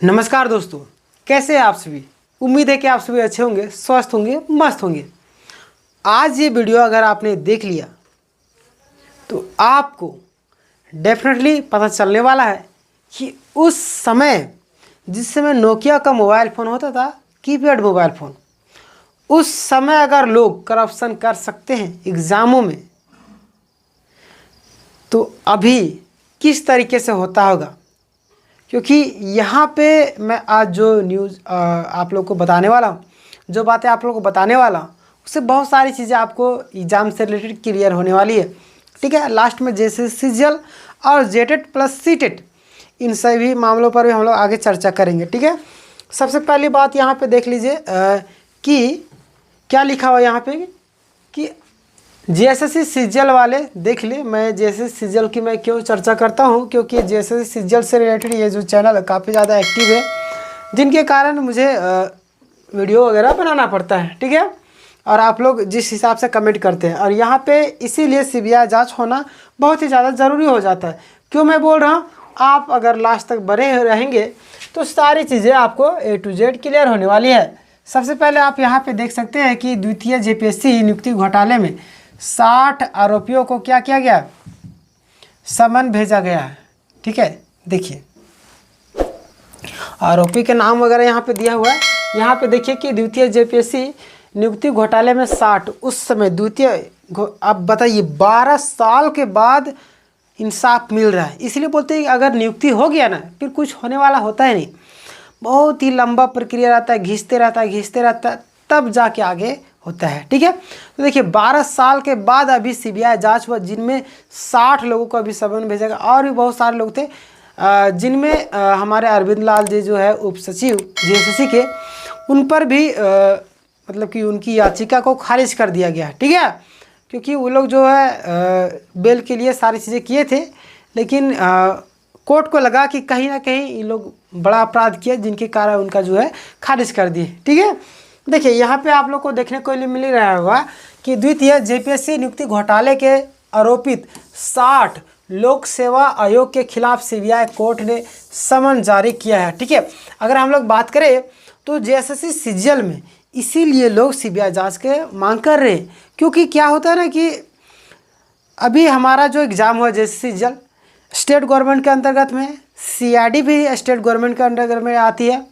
नमस्कार दोस्तों, कैसे हैं आप सभी। उम्मीद है कि आप सभी अच्छे होंगे, स्वस्थ होंगे, मस्त होंगे। आज ये वीडियो अगर आपने देख लिया तो आपको डेफिनेटली पता चलने वाला है कि उस समय जिस समय नोकिया का मोबाइल फ़ोन होता था, कीपैड मोबाइल फ़ोन, उस समय अगर लोग करप्शन कर सकते हैं एग्ज़ामों में, तो अभी किस तरीके से होता होगा। क्योंकि यहाँ पे मैं आज जो न्यूज़ आप लोग को बताने वाला हूँ, जो बातें आप लोग को बताने वाला हूँ, उससे बहुत सारी चीज़ें आपको एग्ज़ाम से रिलेटेड क्लियर होने वाली है। ठीक है, लास्ट में जैसे सीजीएल और जेटेट प्लस सीटेट, इन सभी मामलों पर भी हम लोग आगे चर्चा करेंगे। ठीक है, सबसे पहली बात यहाँ पे देख लीजिए कि क्या लिखा हुआ यहाँ पे कि जेएसएससी सीजीएल वाले देख ले। मैं जेएसएससी सीजीएल की मैं क्यों चर्चा करता हूँ, क्योंकि जेएसएससी सीजीएल से रिलेटेड ये जो चैनल है काफ़ी ज़्यादा एक्टिव है, जिनके कारण मुझे वीडियो वगैरह बनाना पड़ता है। ठीक है, और आप लोग जिस हिसाब से कमेंट करते हैं, और यहाँ पे इसीलिए सीबीआई जांच होना बहुत ही ज़्यादा ज़रूरी हो जाता है। क्यों मैं बोल रहा हूँ, आप अगर लास्ट तक बने रहेंगे तो सारी चीज़ें आपको A to Z क्लियर होने वाली है। सबसे पहले आप यहाँ पे देख सकते हैं कि द्वितीय जेपीएससी नियुक्ति घोटाले में 60 आरोपियों को क्या किया गया, समन भेजा गया है। ठीक है, देखिए आरोपी के नाम वगैरह यहाँ पे दिया हुआ है। यहाँ पे देखिए कि द्वितीय जेपीएससी नियुक्ति घोटाले में 60, उस समय द्वितीय, अब बताइए 12 साल के बाद इंसाफ मिल रहा है। इसलिए बोलते हैं कि अगर नियुक्ति हो गया ना, फिर कुछ होने वाला होता है नहीं, बहुत ही लंबा प्रक्रिया रहता है, घिसते रहता है, तब जाके आगे होता है। ठीक है, तो देखिए 12 साल के बाद अभी सीबीआई जांच हुआ, जिनमें 60 लोगों को अभी समन भेजा गया, और भी बहुत सारे लोग थे जिनमें हमारे अरविंद लाल जी जो है उप सचिव जेएसएससी के, उन पर भी मतलब कि उनकी याचिका को खारिज कर दिया गया। ठीक है, क्योंकि वो लोग जो है बेल के लिए सारी चीज़ें किए थे, लेकिन कोर्ट को लगा कि कहीं ना कहीं ये लोग बड़ा अपराध किया, जिनके कारण उनका जो है खारिज कर दिए। ठीक है, देखिए यहाँ पे आप लोग को देखने को मिल रहा होगा कि द्वितीय जेपीएससी नियुक्ति घोटाले के आरोपित 60 लोक सेवा आयोग के खिलाफ सीबीआई कोर्ट ने समन जारी किया है। ठीक है, अगर हम लोग बात करें तो जेएसएससी सीजीएल में इसीलिए लोग सीबीआई जांच के मांग कर रहे हैं, क्योंकि क्या होता है ना कि अभी हमारा जो एग्ज़ाम हुआ जेएसएससी सीजीएल स्टेट गवर्नमेंट के अंतर्गत में, सीआईडी भी स्टेट गवर्नमेंट के अंतर्गत में आती है।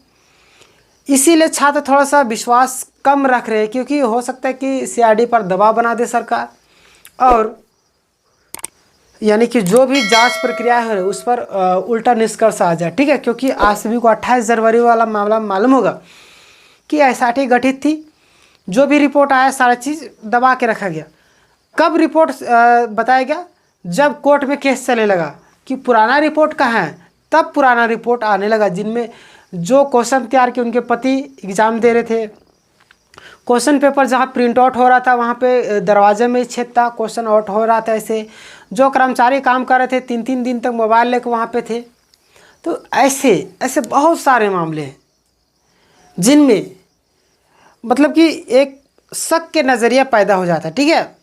इसीलिए छात्र थोड़ा सा विश्वास कम रख रहे हैं, क्योंकि हो सकता है कि सीआईडी पर दबाव बना दे सरकार, और यानी कि जो भी जांच प्रक्रिया है उस पर उल्टा निष्कर्ष आ जाए। ठीक है, क्योंकि आप सभी को 28 जनवरी वाला मामला मालूम होगा कि एसआईटी गठित थी, जो भी रिपोर्ट आया सारा चीज़ दबा के रखा गया। कब रिपोर्ट बताया गया, जब कोर्ट में केस चलने लगा कि पुराना रिपोर्ट कहाँ है, तब पुराना रिपोर्ट आने लगा, जिनमें जो क्वेश्चन तैयार किए उनके पति एग्ज़ाम दे रहे थे, क्वेश्चन पेपर जहाँ प्रिंट आउट हो रहा था वहाँ पे दरवाजे में ही छेद था, क्वेश्चन आउट हो रहा था। ऐसे जो कर्मचारी काम कर रहे थे 3-3 दिन तक मोबाइल लेकर वहाँ पे थे। तो ऐसे बहुत सारे मामले हैं जिनमें मतलब कि एक शक के नज़रिया पैदा हो जाता है। ठीक है,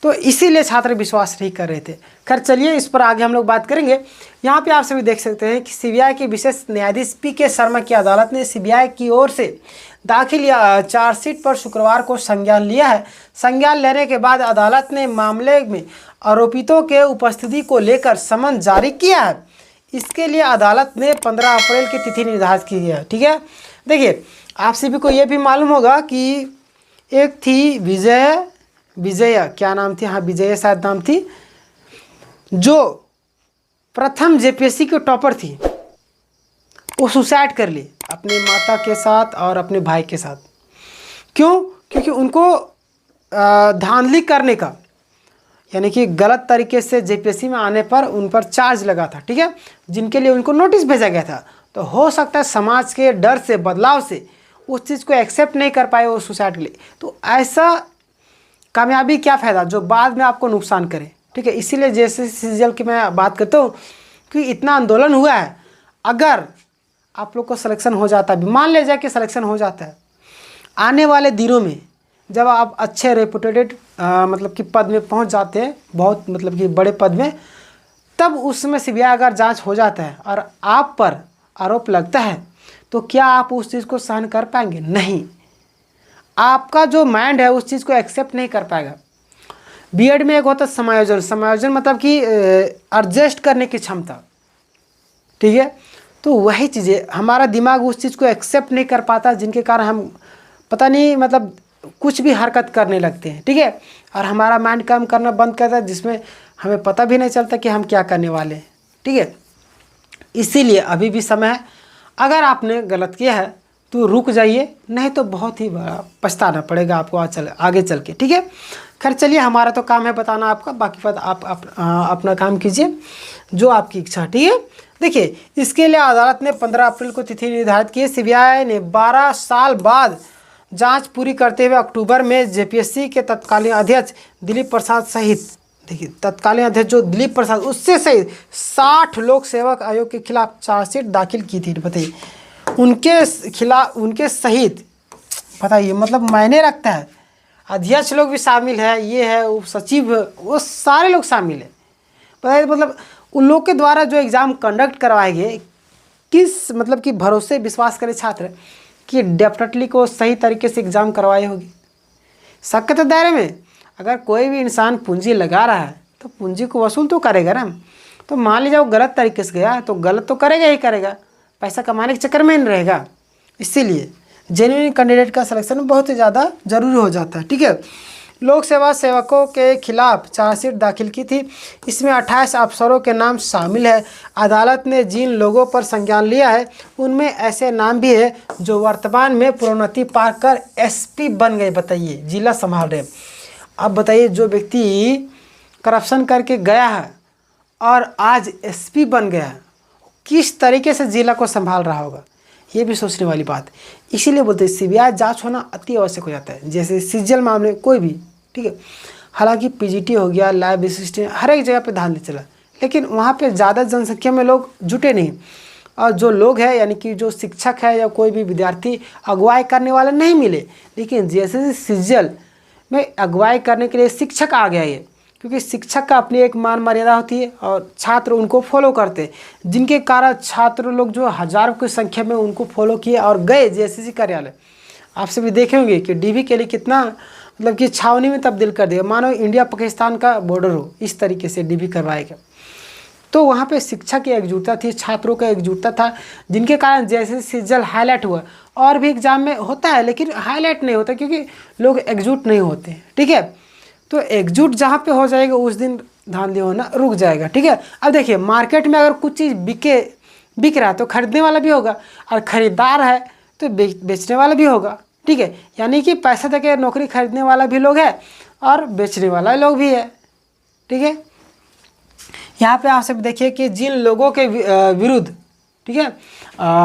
तो इसीलिए छात्र विश्वास नहीं कर रहे थे। खैर चलिए, इस पर आगे हम लोग बात करेंगे। यहाँ पे आप सभी देख सकते हैं कि सीबीआई के विशेष न्यायाधीश पीके शर्मा की अदालत ने सीबीआई की ओर से दाखिल चार्जशीट पर शुक्रवार को संज्ञान लिया है। संज्ञान लेने के बाद अदालत ने मामले में आरोपितों के उपस्थिति को लेकर समन जारी किया है। इसके लिए अदालत ने 15 अप्रैल की तिथि निर्धारित की है। ठीक है, देखिए आप सभी को ये भी मालूम होगा कि एक थी विजया क्या नाम थी, हाँ विजया शायद नाम थी, जो प्रथम जेपीएससी के टॉपर थी। वो सुसाइड कर ली अपनी माता के साथ और अपने भाई के साथ। क्यों? क्योंकि उनको धांधली करने का, यानी कि गलत तरीके से जेपीएससी में आने पर उन पर चार्ज लगा था। ठीक है, जिनके लिए उनको नोटिस भेजा गया था। तो हो सकता है समाज के डर से, बदलाव से उस चीज़ को एक्सेप्ट नहीं कर पाए वो सुसाइड के लिए। तो ऐसा कामयाबी क्या फ़ायदा जो बाद में आपको नुकसान करे। ठीक है, इसीलिए जैसे सीजीएल की मैं बात करता हूँ कि इतना आंदोलन हुआ है, अगर आप लोग को सिलेक्शन हो जाता है, मान लीजिए कि सिलेक्शन हो जाता है, आने वाले दिनों में जब आप अच्छे रेपुटेटेड मतलब कि पद में पहुंच जाते हैं, बहुत मतलब कि बड़े पद में, तब उसमें सीबीआई अगर जांच हो जाता है और आप पर आरोप लगता है तो क्या आप उस चीज़ को सहन कर पाएंगे? नहीं, आपका जो माइंड है उस चीज़ को एक्सेप्ट नहीं कर पाएगा। बीएड में एक होता है समायोजन, समायोजन मतलब कि एडजस्ट करने की क्षमता, ठीक है। तो वही चीज़ें हमारा दिमाग उस चीज़ को एक्सेप्ट नहीं कर पाता, जिनके कारण हम पता नहीं मतलब कुछ भी हरकत करने लगते हैं, ठीक है। और हमारा माइंड काम करना बंद करता है, जिसमें हमें पता भी नहीं चलता कि हम क्या करने वाले हैं, ठीक है। इसीलिए अभी भी समय है, अगर आपने गलत किया है तो रुक जाइए, नहीं तो बहुत ही बड़ा पछताना पड़ेगा आपको आगे चल के, ठीक है। खैर चलिए, हमारा तो काम है बताना आपका, बाकी बात आप अपना काम कीजिए जो आपकी इच्छा, ठीक है। देखिए, इसके लिए अदालत ने 15 अप्रैल को तिथि निर्धारित की। सीबीआई ने 12 साल बाद जांच पूरी करते हुए अक्टूबर में जेपीएससी के तत्कालीन अध्यक्ष दिलीप प्रसाद सहित, देखिए तत्कालीन अध्यक्ष जो दिलीप प्रसाद, उससे सहित 60 लोक सेवक आयोग के खिलाफ चार्जशीट दाखिल की थी। बताइए, उनके खिलाफ, उनके सहित, बताइए मतलब मायने रखता है। अध्यक्ष लोग भी शामिल है, ये है उप सचिव, वो सारे लोग शामिल है। बताइए मतलब उन लोग के द्वारा जो एग्ज़ाम कंडक्ट करवाए गए, किस मतलब कि भरोसे विश्वास करे छात्र कि डेफिनेटली को सही तरीके से एग्ज़ाम करवाए होगी। शक के दायरे में अगर कोई भी इंसान पूंजी लगा रहा है तो पूंजी को वसूल तो करेगा ना। तो मान लीजिए वो गलत तरीके से गया तो गलत तो करेगा ही करेगा, पैसा कमाने के चक्कर में नहीं रहेगा। इसीलिए जेन्युइन कैंडिडेट का सिलेक्शन बहुत ही ज़्यादा ज़रूरी हो जाता है, ठीक है। लोक सेवा सेवकों के खिलाफ चार्जशीट दाखिल की थी। इसमें 28 अफसरों के नाम शामिल है। अदालत ने जिन लोगों पर संज्ञान लिया है उनमें ऐसे नाम भी है जो वर्तमान में प्रोन्नति पाकर एसपी बन गए। बताइए, जिला संभाल रहे। अब बताइए, जो व्यक्ति करप्शन करके गया है और आज एसपी बन गया है, किस तरीके से जिला को संभाल रहा होगा, ये भी सोचने वाली बात। इसीलिए बोलते हैं सीबीआई जांच होना अति आवश्यक हो जाता है। जैसे सीजीएल मामले कोई भी, ठीक है। हालांकि पीजीटी हो गया, लैब असिस्टेंट, हर एक जगह पे ध्यान दे चला, लेकिन वहाँ पे ज़्यादा जनसंख्या में लोग जुटे नहीं। और जो लोग हैं यानी कि जो शिक्षक है या कोई भी विद्यार्थी अगुवाई करने वाले नहीं मिले। लेकिन जैसे सीजीएल में अगुवाई करने के लिए शिक्षक आ गया ये, क्योंकि शिक्षक का अपनी एक मान मर्यादा होती है और छात्र उनको फॉलो करते हैं, जिनके कारण छात्र लोग जो हज़ारों की संख्या में उनको फॉलो किए और गए जेएसएससी कार्यालय। आपसे भी देखे होंगे कि डीवी के लिए कितना मतलब कि छावनी में तब्दील कर दिया, मानो इंडिया पाकिस्तान का बॉर्डर हो, इस तरीके से डीवी करवाएगा। तो वहाँ पे शिक्षा की एकजुटता थी, छात्रों का एकजुटता था, जिनके कारण जैसे सीजीएल हाईलाइट हुआ। और भी एग्जाम में होता है लेकिन हाईलाइट नहीं होता क्योंकि लोग एकजुट नहीं होते, ठीक है। तो एकजुट जहाँ पे हो जाएगा उस दिन धांधली होना रुक जाएगा, ठीक है। अब देखिए, मार्केट में अगर कुछ चीज़ बिक रहा है तो खरीदने वाला भी होगा, और ख़रीदार है तो बेचने वाला भी होगा, ठीक है। यानी कि पैसा देके नौकरी खरीदने वाला भी लोग है और बेचने वाला लोग भी है, ठीक है। यहाँ पे आप सब देखिए कि जिन लोगों के विरुद्ध, ठीक है,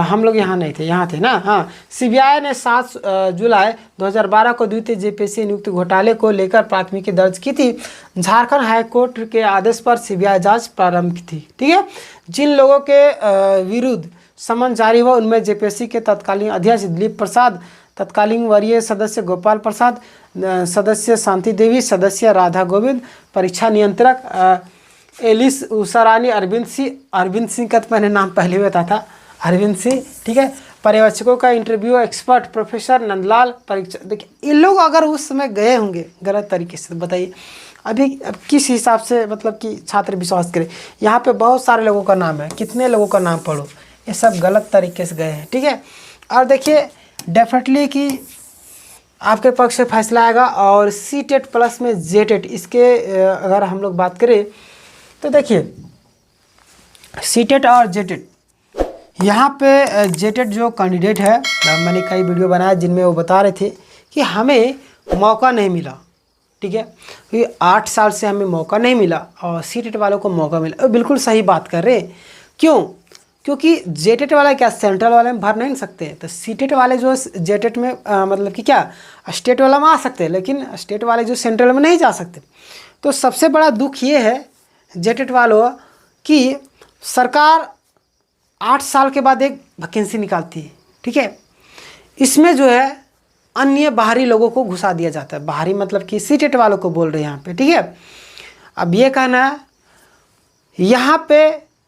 हम लोग यहाँ नहीं थे, यहाँ थे ना, हाँ। सीबीआई ने 7 जुलाई 2012 को द्वितीय जेपीएससी नियुक्ति घोटाले को लेकर प्राथमिकी दर्ज की थी। झारखंड हाईकोर्ट के आदेश पर सीबीआई जांच प्रारंभ की थी, ठीक है। जिन लोगों के विरुद्ध समन जारी हुआ उनमें जेपीएससी के तत्कालीन अध्यक्ष दिलीप प्रसाद, तत्कालीन वरीय सदस्य गोपाल प्रसाद, सदस्य शांति देवी, सदस्य राधा गोविंद, परीक्षा नियंत्रक एलिस उषारानी, अरविंद सिंह का तो मैंने नाम पहले भी बताया था, अरविंद सिंह, ठीक है। पर्यवेक्षकों का इंटरव्यू एक्सपर्ट प्रोफेसर नंदलाल। परीक्षा, देखिए ये लोग अगर उस समय गए होंगे गलत तरीके से, बताइए अभी अब किस हिसाब से मतलब कि छात्र विश्वास करें। यहाँ पे बहुत सारे लोगों का नाम है, कितने लोगों का नाम पढ़ो, ये सब गलत तरीके से गए हैं, ठीक है। और देखिए डेफिनेटली कि आपके पक्ष से फैसला आएगा। और सीटेट प्लस में जेटेट, इसके अगर हम लोग बात करें तो देखिए सीटेट और जेटेट, यहाँ पे जेटेट जो कैंडिडेट है, मैंने कई वीडियो बनाया जिनमें वो बता रहे थे कि हमें मौका नहीं मिला, ठीक है, क्योंकि 8 साल से हमें मौका नहीं मिला और सीटेट वालों को मौका मिला। बिल्कुल सही बात कर रहे हैं। क्यों? क्योंकि जेटेट वाला क्या सेंट्रल वाले में भर नहीं सकते, तो सीटेट वाले जो जेटेट में मतलब कि क्या स्टेट वाला में आ सकते हैं, लेकिन स्टेट वाले जो सेंट्रल में नहीं जा सकते। तो सबसे बड़ा दुख ये है जेटेट वालों कि सरकार 8 साल के बाद एक वैकेंसी निकालती है, ठीक है। इसमें जो है अन्य बाहरी लोगों को घुसा दिया जाता है। बाहरी मतलब कि सीटेट वालों को बोल रहे हैं यहाँ पे, ठीक है। अब ये कहना है यहाँ पे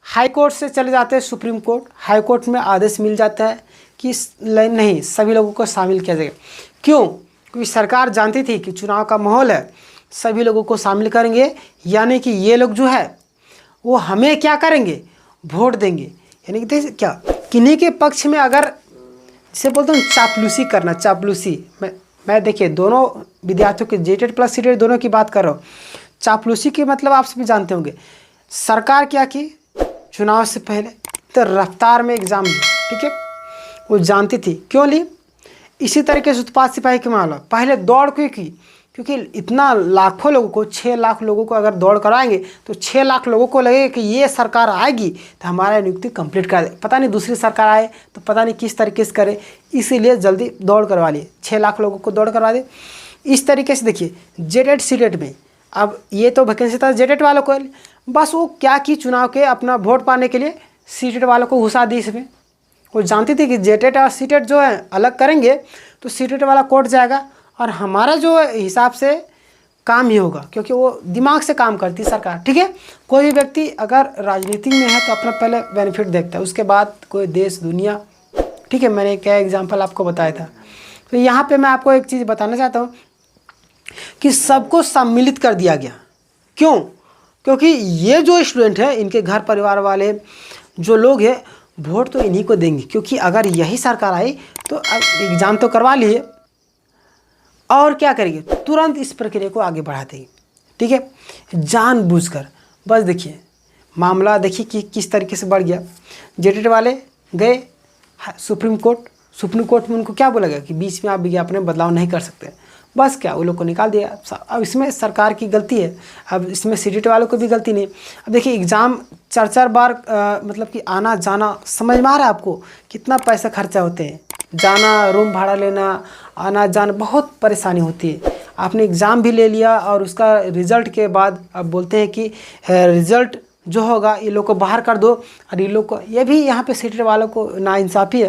हाई कोर्ट से चले जाते हैं सुप्रीम कोर्ट, हाई कोर्ट में आदेश मिल जाता है कि नहीं, सभी लोगों को शामिल किया जाएगा। क्यों? क्योंकि सरकार जानती थी कि चुनाव का माहौल है, सभी लोगों को शामिल करेंगे, यानी कि ये लोग जो है वो हमें क्या करेंगे, वोट देंगे। यानी कि क्या किन्हीं के पक्ष में, अगर जिसे बोलते हैं चापलूसी करना, चापलूसी। मैं देखिए दोनों विद्यार्थियों के जेटेड प्लस सीटेड दोनों की बात कर रहा हूँ। चापलूसी के मतलब आप सभी जानते होंगे। सरकार क्या की चुनाव से पहले तो रफ्तार में एग्ज़ाम ली, ठीक है, वो जानती थी। क्यों ली? इसी तरीके से उत्पाद सिपाही के मामला पहले दौड़ क्यों की? क्योंकि इतना लाखों लोगों को, 6 लाख लोगों को अगर दौड़ कराएंगे तो 6 लाख लोगों को लगेगा कि ये सरकार आएगी तो हमारा नियुक्ति कंप्लीट कर दे, पता नहीं दूसरी सरकार आए तो पता नहीं किस तरीके से करे, इसीलिए जल्दी दौड़ करवा लिए, 6 लाख लोगों को दौड़ करवा दे। इस तरीके से देखिए जेटेड सीटेड में, अब ये तो वैकेंसी था जेटेड वालों को, बस वो क्या की चुनाव के अपना वोट पाने के लिए सीटेड वालों को घुसा दी इसमें। वो जानती थी कि जेटेड और सीटेड जो है अलग करेंगे तो सीटेड वाला कोर्ट जाएगा और हमारा जो हिसाब से काम ही होगा, क्योंकि वो दिमाग से काम करती है सरकार, ठीक है। कोई भी व्यक्ति अगर राजनीति में है तो अपना पहले बेनिफिट देखता है, उसके बाद कोई देश दुनिया, ठीक है। मैंने क्या एग्जांपल आपको बताया था। तो यहाँ पे मैं आपको एक चीज़ बताना चाहता हूँ कि सबको सम्मिलित कर दिया गया। क्यों? क्योंकि ये जो स्टूडेंट है, इनके घर परिवार वाले जो लोग हैं, वोट तो इन्हीं को देंगे, क्योंकि अगर यही सरकार आई तो अब एग्ज़ाम तो करवा लिए और क्या करेंगे, तुरंत इस प्रक्रिया को आगे बढ़ा देंगे, ठीक है, जानबूझकर। बस देखिए मामला देखिए कि किस तरीके से बढ़ गया। जेटेड वाले गए सुप्रीम कोर्ट में उनको क्या बोला गया कि बीच में आप विज्ञापन में बदलाव नहीं कर सकते, बस क्या वो लोग को निकाल दिया। अब इसमें सरकार की गलती है, अब इसमें सीटेट वालों को भी गलती नहीं। अब देखिए एग्ज़ाम 4-4 बार मतलब कि आना जाना, समझ में आ रहा है आपको कितना पैसा खर्चा होते हैं, जाना, रूम भाड़ा लेना, आना जाना, बहुत परेशानी होती है। आपने एग्ज़ाम भी ले लिया और उसका रिज़ल्ट के बाद अब बोलते हैं कि रिज़ल्ट जो होगा ये लोग को बाहर कर दो, और ये लोग को, ये भी यहाँ पे सीटेट वालों को नाइंसाफ़ी है।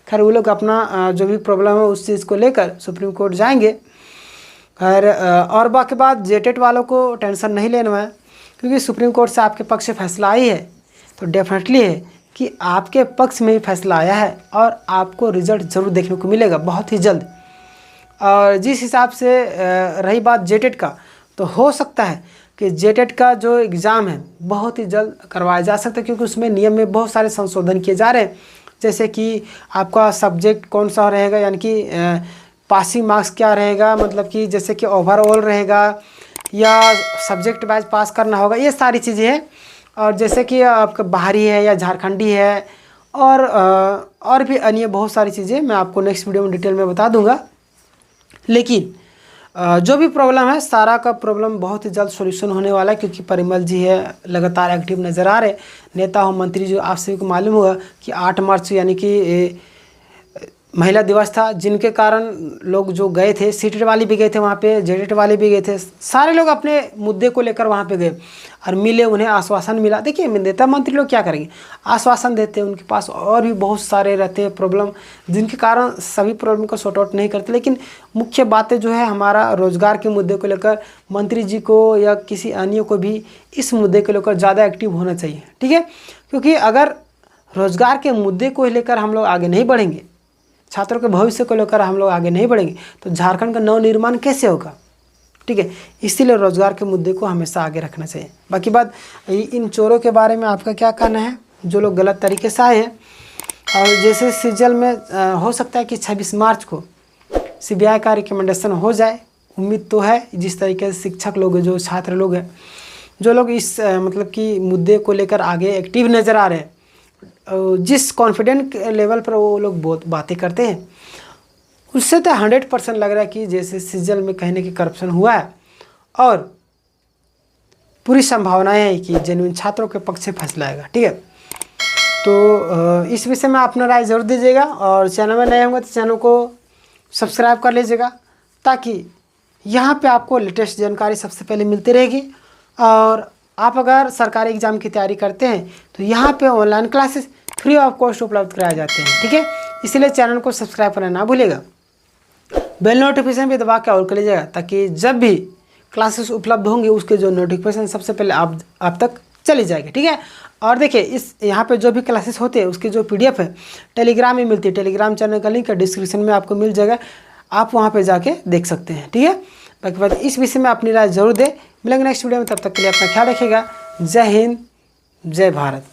खैर वो लोग अपना जो भी प्रॉब्लम है उस चीज़ को लेकर सुप्रीम कोर्ट जाएंगे। खैर और बाकी बात जेटेड वालों को टेंशन नहीं लेना है, क्योंकि सुप्रीम कोर्ट से आपके पक्ष से फैसला आई है तो डेफिनेटली है कि आपके पक्ष में ही फैसला आया है और आपको रिज़ल्ट ज़रूर देखने को मिलेगा बहुत ही जल्द। और जिस हिसाब से रही बात जेटेड का, तो हो सकता है कि जेटेड का जो एग्ज़ाम है बहुत ही जल्द करवाया जा सकता है, क्योंकि उसमें नियम में बहुत सारे संशोधन किए जा रहे हैं। जैसे कि आपका सब्जेक्ट कौन सा रहेगा, यानी कि पासिंग मार्क्स क्या रहेगा, मतलब कि जैसे कि ओवरऑल रहेगा या सब्जेक्ट वाइज पास करना होगा, ये सारी चीज़ें हैं। और जैसे कि आपका बाहरी है या झारखंडी है और भी अन्य बहुत सारी चीज़ें मैं आपको नेक्स्ट वीडियो में डिटेल में बता दूंगा। लेकिन जो भी प्रॉब्लम है, सारा का प्रॉब्लम बहुत ही जल्द सॉल्यूशन होने वाला है, क्योंकि परिमल जी है लगातार एक्टिव नज़र आ रहे। नेता हो मंत्री जो आप सभी को मालूम होगा कि 8 मार्च यानी कि महिला दिवस था, जिनके कारण लोग जो गए थे, सीटेट वाले भी गए थे वहाँ पे, जेटेड वाले भी गए थे, सारे लोग अपने मुद्दे को लेकर वहाँ पे गए और मिले, उन्हें आश्वासन मिला। देखिए नेता मंत्री लोग क्या करेंगे, आश्वासन देते हैं, उनके पास और भी बहुत सारे रहते हैं प्रॉब्लम, जिनके कारण सभी प्रॉब्लम को सॉर्ट आउट नहीं करते। लेकिन मुख्य बातें जो है हमारा रोज़गार के मुद्दे को लेकर मंत्री जी को या किसी अन्य को भी इस मुद्दे को लेकर ज़्यादा एक्टिव होना चाहिए, ठीक है। क्योंकि अगर रोज़गार के मुद्दे को लेकर हम लोग आगे नहीं बढ़ेंगे, छात्रों के भविष्य को लेकर हम लोग आगे नहीं बढ़ेंगे, तो झारखंड का नवनिर्माण कैसे होगा, ठीक है। इसीलिए रोज़गार के मुद्दे को हमेशा आगे रखना चाहिए। बाकी बात इन चोरों के बारे में आपका क्या कहना है, जो लोग गलत तरीके से आए हैं। और जैसे सीजल में हो सकता है कि 26 मार्च को CBI का रिकमेंडेशन हो जाए, उम्मीद तो है। जिस तरीके से शिक्षक लोग, जो छात्र लोग हैं, जो लोग इस मतलब कि मुद्दे को लेकर आगे एक्टिव नज़र आ रहे हैं, जिस कॉन्फिडेंट लेवल पर वो लोग बहुत बातें करते हैं, उससे तो 100% लग रहा है कि जैसे सीजल में कहीं ना कहीं करप्शन हुआ है और पूरी संभावनाएं है कि जेन्युइन छात्रों के पक्ष से फैसला आएगा, ठीक है। तो इस विषय में अपना राय ज़रूर दीजिएगा, और चैनल में नए होंगे तो चैनल को सब्सक्राइब कर लीजिएगा, ताकि यहाँ पे आपको लेटेस्ट जानकारी सबसे पहले मिलती रहेगी। और आप अगर सरकारी एग्ज़ाम की तैयारी करते हैं तो यहाँ पे online classes free of cost उपलब्ध कराए जाते हैं, ठीक है। इसलिए चैनल को सब्सक्राइब करना ना भूलिएगा, बेल नोटिफिकेशन भी दबा के ऑल कर लीजिएगा, ताकि जब भी क्लासेस उपलब्ध होंगे उसके जो नोटिफिकेशन सबसे पहले आप तक चली जाएगी, ठीक है। और देखिए इस यहाँ पे जो भी क्लासेस होते हैं उसकी जो PDF है टेलीग्राम में मिलती है। टेलीग्राम चैनल का लिंक डिस्क्रिप्शन में आपको मिल जाएगा, आप वहाँ पे जाके देख सकते हैं। ठीक है, बाकी बात इस विषय में अपनी राय जरूर दें। मिलेंगे नेक्स्ट वीडियो में, तब तक के लिए अपना ख्याल रखिएगा। जय हिंद, जय भारत।